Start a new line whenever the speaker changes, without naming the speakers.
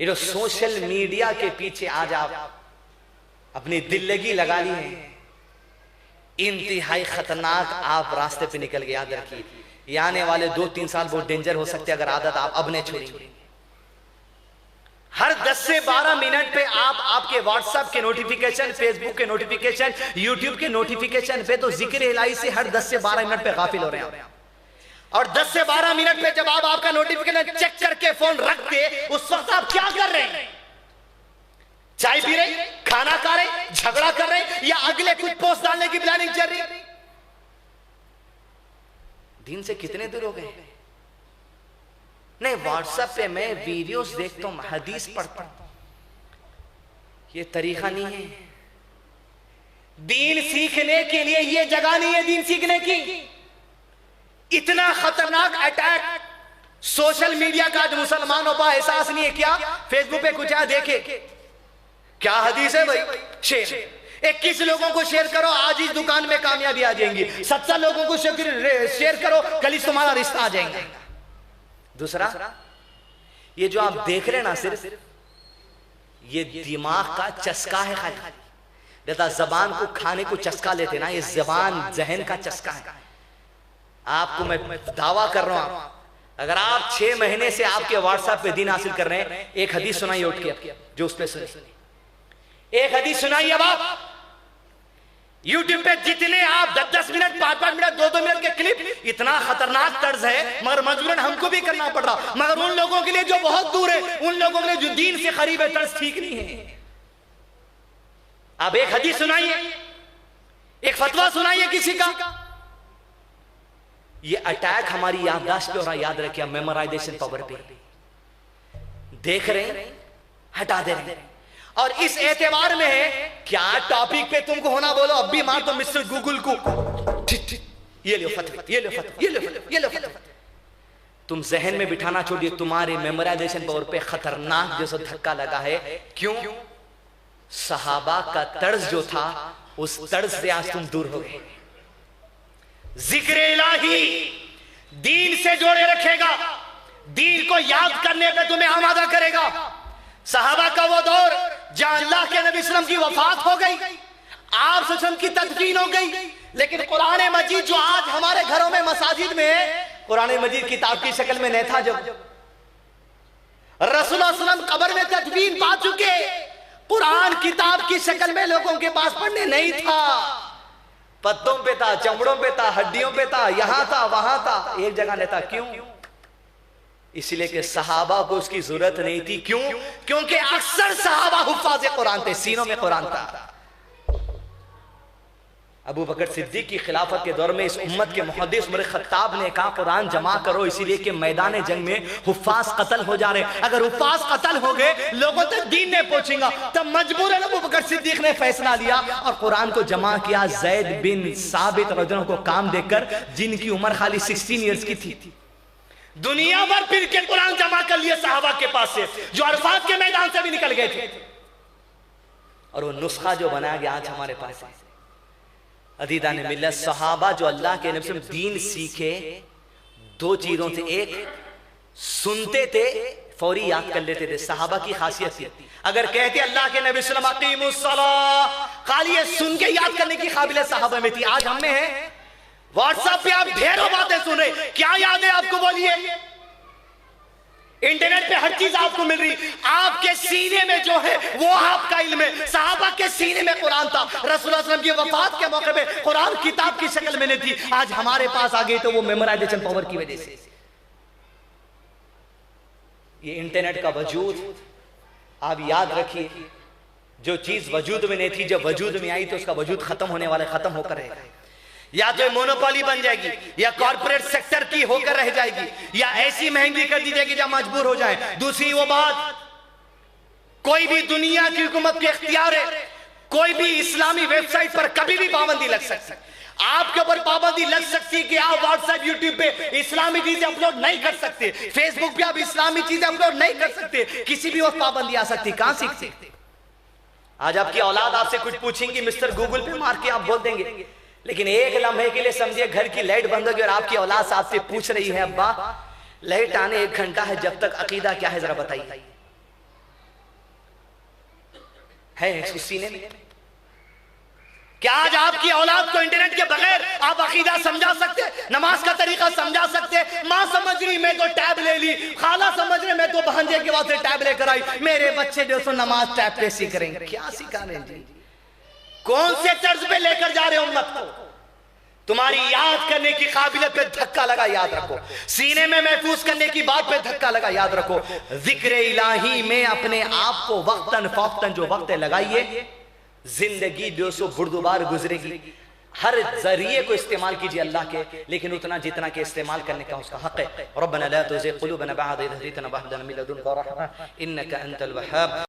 ये जो social media के पीछे आज आप अपनी दिल्लगी लगा ली है, इंतहाई खतरनाक आप रास्ते पे निकल गए। याद रखिए, ये आने वाले 2-3 साल बहुत डेंजर हो सकते हैं अगर आदत आप अब नहीं छोड़ी। हर 10 से 12 मिनट पे आप आपके व्हाट्सएप के नोटिफिकेशन, फेसबुक के नोटिफिकेशन, यूट्यूब के नोटिफिकेशन पे तो जिक्र इलाही से हर 10 से 12 मिनट पे गाफिल हो रहे हैं। और 10 से 12 मिनट पे जब आप आपका नोटिफिकेशन चेक करके फोन रख दे, उस वक्त आप क्या कर रहे हैं? चाय पी रहे, खाना खा रहे, झगड़ा कर रहे, या अगले कुछ पोस्ट डालने की प्लानिंग चल रही? दिन से कितने दूर हो गए? नहीं, व्हाट्सएप पे मैं वीडियोस देखता हूं, हदीस पढ़ता हूं, ये तरीका नहीं है। दीन सीखने के लिए ये जगह नहीं है दीन सीखने की। इतना खतरनाक अटैक सोशल मीडिया का आज मुसलमानों पर एहसास नहीं है क्या? फेसबुक पे कुछ देखे, क्या हदीस है भाई, शेयर 21 लोगों को शेयर करो, आज इस दुकान में कामयाबी आ जाएंगी। 70 लोगों को शेयर करो, कल इस तुम्हारा रिश्ता आ जाएगा। दूसरा, ये जो आप देख रहे हैं ना, सिर्फ ये दिमाग का चस्का है खाली। जैसा जबान को खाने को चस्का लेते ना, ये जबान जहन का चस्का है। आपको मैं दावा कर रहा हूं, अगर आप 6 महीने से आपके व्हाट्सएप पे दिन हासिल कर रहे हैं, एक हदीस सुनाइए उठ के, जो उस पे सुनी एक हदीस सुनाइए। अब आप यूट्यूब पे जितने आप 10-10 मिनट, 5-5 मिनट, 2-2 मिनट के क्लिप, इतना खतरनाक तर्ज है, मगर मजबूरन हमको भी करना पड़ रहा। मगर उन लोगों के लिए जो बहुत दूर है, उन लोगों के लिए जो दीन से करीब है, तर्ज ठीक नहीं है। आप एक हदीस सुनाइए, एक फतवा सुनाइए किसी का। ये अटैक हमारी याददाश्त पे हो रहा, याद रखिए, मेमोराइजेशन पावर पे देख रहे हैं, हटा दे रहे हैं। और इस एतबार में है, क्या टॉपिक पे तुमको होना बोलो, अब भी मार दो मिस्टर गूगल को, ये लो फतवा, ये लो फतवा, ये लो फतवा, ये लो फतवा। तुम जहन में बिठाना छोड़िए, तुम्हारे मेमोराइजेशन पावर पे खतरनाक जैसा धक्का लगा है। क्यों? सहाबा का तर्ज जो था, उस तर्ज से आज तुम दूर हो गए। जिक्र इलाही दीन से जोड़े रखेगा, दीन को याद करने पे तुम्हें आमादा करेगा। सहाबा का वो दौर जहां अल्लाह के नबी सल्लल्लाहु अलैहि वसल्लम की वफात हो गई, आप सल्लल्लाहु अलैहि वसल्लम की तदफीन हो गई, लेकिन कुरान मजीद जो आज हमारे घरों में मसाजिद में है, कुरान मजीद किताब की शक्ल में नहीं था। जब रसूलुल्लाह सल्लल्लाहु अलैहि वसल्लम कब्र में तदफीन पा चुके, कुरान किताब की शक्ल में लोगों के पास पढ़ने नहीं था। पत्तों पे था, चमड़ों पे था, हड्डियों पे था, यहां था, वहां था, एक जगह नहीं था। क्यों? इसलिए कि सहाबा को उसकी जरूरत नहीं थी। क्यों? क्योंकि अक्सर सहाबा हुफ्फाज़ कुरान थे, सीनों में कुरान था। अबू बकर सिद्दीक की खिलाफत के दौर में इस उम्मत के मुहद्दिस उमर खत्ताब ने कहा कुरान जमा करो, इसीलिए कि मैदान जंग में हुफ्फाज कत्ल हो जा रहे। अगर हुफ्फाज कत्ल हो गए, लोगों तक दीन नहीं पहुंचेगा, तब मजबूरन अबू बकर सिद्दीक ने फैसला लिया और कुरान को जमा किया। ज़ैद बिन साबित रज़ियल्लाहु को काम देकर, जिनकी उम्र खाली 16 ईयर्स की थी, दुनिया भर फिर के कुरान जमा कर लिए साहबा के पास से, जो अरफात के मैदान से भी निकल गए थे। और वो नुस्खा जो बनाया गया आज हमारे पास है। अदीदा ने मिला सहाबा जो अल्लाह के नबी से दीन सीखे 2 चीजों से, एक सुनते थे, फौरी याद कर लेते थे। सहाबा की खासियत थी, अगर कहते अल्लाह के नबी सल्लल्लाहु अलैहि वसल्लम अकीमुस्सलाह, खाली ये सुन के याद करने की काबिलियत सहाबा में थी। आज हम में है। व्हाट्सएप पे आप ढेरों बातें सुन रहे, क्या याद है आपको? बोलिए। इंटरनेट पे हर चीज आपको मिल रही, आपके सीने में जो है वो आपका इल्म है। सहाबा के सीने में कुरान था, रसूलुल्लाह सल्लल्लाहु अलैहि वसल्लम की वफात के मौके पे कुरान किताब की शक्ल में नहीं थी। आज हमारे पास आ गई तो वो मेमोराइजेशन पावर की वजह से। ये इंटरनेट का वजूद, आप याद रखिए, जो चीज वजूद में नहीं थी, जब वजूद में आई तो उसका वजूद खत्म होने वाला, खत्म होकर रहेगा। या तो मोनोपोली बन जाएगी, या कॉर्पोरेट सेक्टर की होकर रह जाएगी, या ऐसी महंगी कर दी जाएगी जहां मजबूर हो जाए। दूसरी वो बात, कोई भी दुनिया की हुकूमत के इख्तियार है, कोई भी इस्लामी वेबसाइट पर कभी भी पाबंदी लग सकती है। आपके ऊपर पाबंदी लग सकती है कि आप व्हाट्सएप, यूट्यूब पे इस्लामी चीजें अपलोड नहीं कर सकते, फेसबुक पे आप इस्लामी चीजें अपलोड नहीं कर सकते, किसी भी वक्त पाबंदी आ सकती। कहां सीखते? आज आपकी औलाद आपसे कुछ पूछेंगी, मिस्टर गूगल पे मार के आप बोल देंगे, लेकिन एक लम्हे के लिए समझिए घर की लाइट बंद होगी और आपकी औलाद से आपसे पूछ रही है, अब्बा लाइट आने 1 घंटा है, जब तक अकीदा क्या है जरा बताइए। है उस सीने में? क्या आज आपकी औलाद को इंटरनेट के बगैर आप अकीदा समझा सकते, नमाज का तरीका समझा सकते? माँ समझ रही मैं तो टैब ले ली, खाला समझ रहे मैं तो भांजे के वास्ते टैब लेकर आई, मेरे बच्चे जो सो नमाज टैब पे सीख करेंगे। क्या सिखा रहे हैं जी? कौन से तर्ज पे लेकर जा रहे हो उम्मत को? तुम्हारी याद करने की काबिलियत पे धक्का लगा, याद रखो। सीने में महफूज करने की बात पे धक्का लगा, याद रखो। जिक्र इलाही में अपने आप को वक्तन फौक्तन जो वक्त लगाइए, जिंदगी जो सो बुर्दुबार गुजरेगी। हर जरिए को इस्तेमाल कीजिए अल्लाह के, लेकिन उतना जितना के इस्तेमाल करने का उसका हक है। रब्बना ला तुज़िग़ क़ुलूबना बअद इज़ हदयतना वहब लना मिन लदुनका रहमा इन्नका अंतल वहाब।